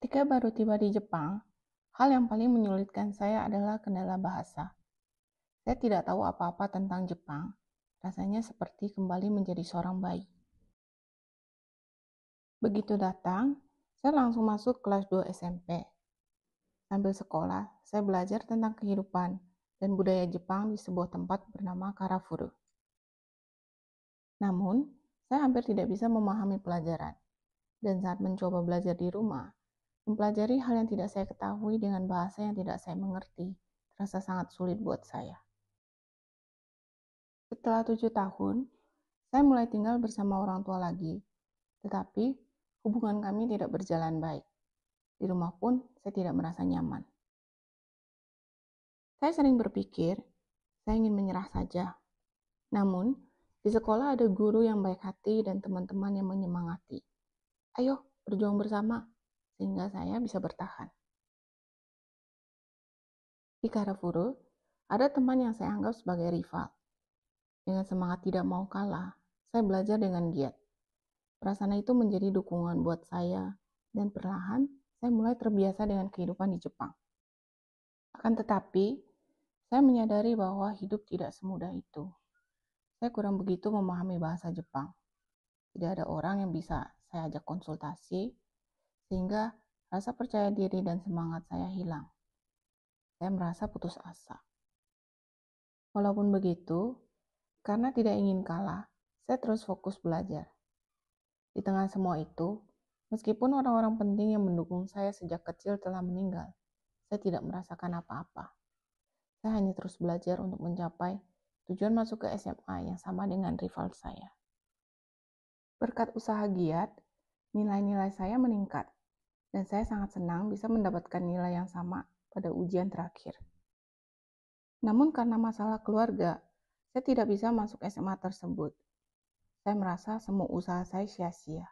Ketika baru tiba di Jepang, hal yang paling menyulitkan saya adalah kendala bahasa. Saya tidak tahu apa-apa tentang Jepang. Rasanya seperti kembali menjadi seorang bayi. Begitu datang, saya langsung masuk kelas 2 SMP. Sambil sekolah, saya belajar tentang kehidupan dan budaya Jepang di sebuah tempat bernama Karafuru. Namun, saya hampir tidak bisa memahami pelajaran. Dan saat mencoba belajar di rumah, mempelajari hal yang tidak saya ketahui dengan bahasa yang tidak saya mengerti, terasa sangat sulit buat saya. Setelah 7 tahun, saya mulai tinggal bersama orang tua lagi, tetapi hubungan kami tidak berjalan baik. Di rumah pun saya tidak merasa nyaman. Saya sering berpikir, saya ingin menyerah saja. Namun, di sekolah ada guru yang baik hati dan teman-teman yang menyemangati. Ayo, berjuang bersama, sehingga saya bisa bertahan. Di Karafuru, ada teman yang saya anggap sebagai rival. Dengan semangat tidak mau kalah, saya belajar dengan giat. Perasaan itu menjadi dukungan buat saya, dan perlahan saya mulai terbiasa dengan kehidupan di Jepang. Akan tetapi, saya menyadari bahwa hidup tidak semudah itu. Saya kurang begitu memahami bahasa Jepang. Tidak ada orang yang bisa saya ajak konsultasi, sehingga rasa percaya diri dan semangat saya hilang. Saya merasa putus asa. Walaupun begitu, karena tidak ingin kalah, saya terus fokus belajar. Di tengah semua itu, meskipun orang-orang penting yang mendukung saya sejak kecil telah meninggal, saya tidak merasakan apa-apa. Saya hanya terus belajar untuk mencapai tujuan masuk ke SMA yang sama dengan rival saya. Berkat usaha giat, nilai-nilai saya meningkat, dan saya sangat senang bisa mendapatkan nilai yang sama pada ujian terakhir. Namun karena masalah keluarga, saya tidak bisa masuk SMA tersebut. Saya merasa semua usaha saya sia-sia.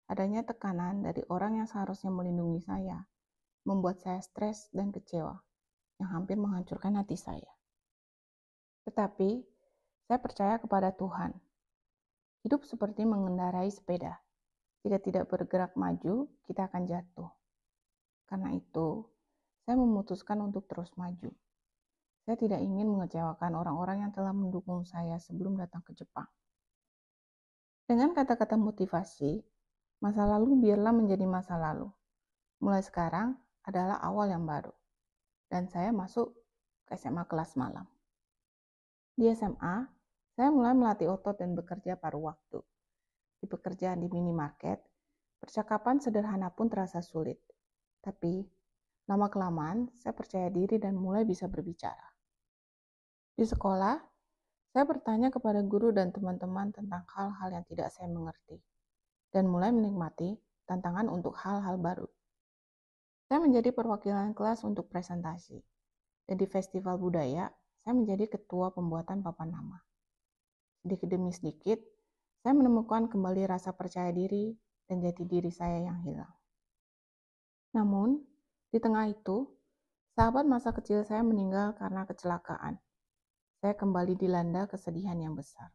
Adanya tekanan dari orang yang seharusnya melindungi saya, membuat saya stres dan kecewa, yang hampir menghancurkan hati saya. Tetapi, saya percaya kepada Tuhan. Hidup seperti mengendarai sepeda. Jika tidak bergerak maju, kita akan jatuh. Karena itu, saya memutuskan untuk terus maju. Saya tidak ingin mengecewakan orang-orang yang telah mendukung saya sebelum datang ke Jepang. Dengan kata-kata motivasi, masa lalu biarlah menjadi masa lalu. Mulai sekarang adalah awal yang baru. Dan saya masuk ke SMA kelas malam. Di SMA, saya mulai melatih otot dan bekerja paruh waktu. Di pekerjaan di minimarket, percakapan sederhana pun terasa sulit. Tapi, lama-kelamaan saya percaya diri dan mulai bisa berbicara. Di sekolah, saya bertanya kepada guru dan teman-teman tentang hal-hal yang tidak saya mengerti, dan mulai menikmati tantangan untuk hal-hal baru. Saya menjadi perwakilan kelas untuk presentasi, dan di festival budaya, saya menjadi ketua pembuatan papan nama. Sedikit demi sedikit, saya menemukan kembali rasa percaya diri dan jati diri saya yang hilang. Namun, di tengah itu, sahabat masa kecil saya meninggal karena kecelakaan. Saya kembali dilanda kesedihan yang besar.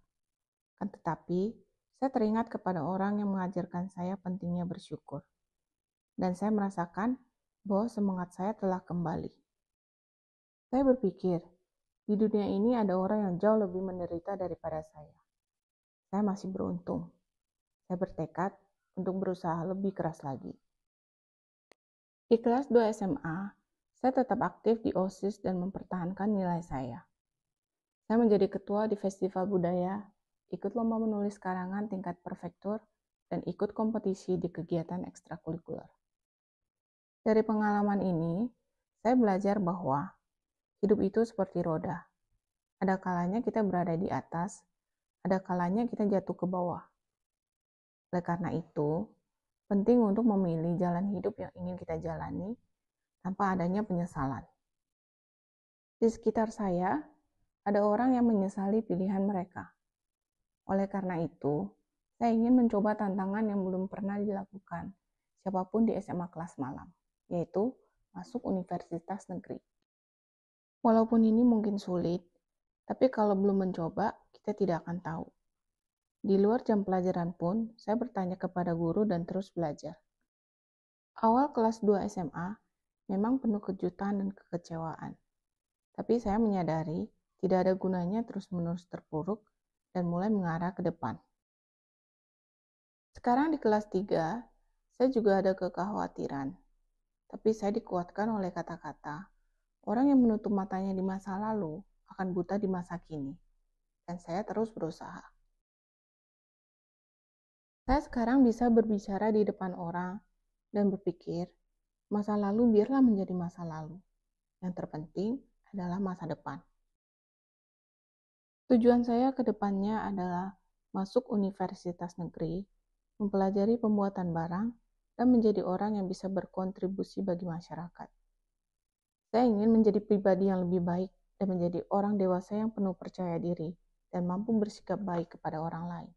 Kan tetapi, saya teringat kepada orang yang mengajarkan saya pentingnya bersyukur. Dan saya merasakan bahwa semangat saya telah kembali. Saya berpikir, di dunia ini ada orang yang jauh lebih menderita daripada saya. Saya masih beruntung. Saya bertekad untuk berusaha lebih keras lagi. Di kelas 2 SMA, saya tetap aktif di OSIS dan mempertahankan nilai saya. Saya menjadi ketua di festival budaya, ikut lomba menulis karangan tingkat prefektur, dan ikut kompetisi di kegiatan ekstrakurikuler. Dari pengalaman ini, saya belajar bahwa hidup itu seperti roda. Ada kalanya kita berada di atas, ada kalanya kita jatuh ke bawah. Oleh karena itu, penting untuk memilih jalan hidup yang ingin kita jalani tanpa adanya penyesalan. Di sekitar saya, ada orang yang menyesali pilihan mereka. Oleh karena itu, saya ingin mencoba tantangan yang belum pernah dilakukan siapapun di SMA kelas malam, yaitu masuk universitas negeri. Walaupun ini mungkin sulit, tapi kalau belum mencoba, kita tidak akan tahu. Di luar jam pelajaran pun, saya bertanya kepada guru dan terus belajar. Awal kelas 2 SMA memang penuh kejutan dan kekecewaan. Tapi saya menyadari tidak ada gunanya terus-menerus terpuruk dan mulai mengarah ke depan. Sekarang di kelas 3, saya juga ada kekhawatiran. Tapi saya dikuatkan oleh kata-kata, orang yang menutup matanya di masa lalu akan buta di masa kini. Dan saya terus berusaha. Saya sekarang bisa berbicara di depan orang dan berpikir, masa lalu biarlah menjadi masa lalu. Yang terpenting adalah masa depan. Tujuan saya ke depannya adalah masuk universitas negeri, mempelajari pembuatan barang, dan menjadi orang yang bisa berkontribusi bagi masyarakat. Saya ingin menjadi pribadi yang lebih baik dan menjadi orang dewasa yang penuh percaya diri dan mampu bersikap baik kepada orang lain.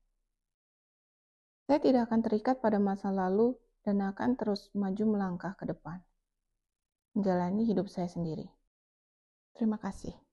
Saya tidak akan terikat pada masa lalu dan akan terus maju melangkah ke depan, menjalani hidup saya sendiri. Terima kasih.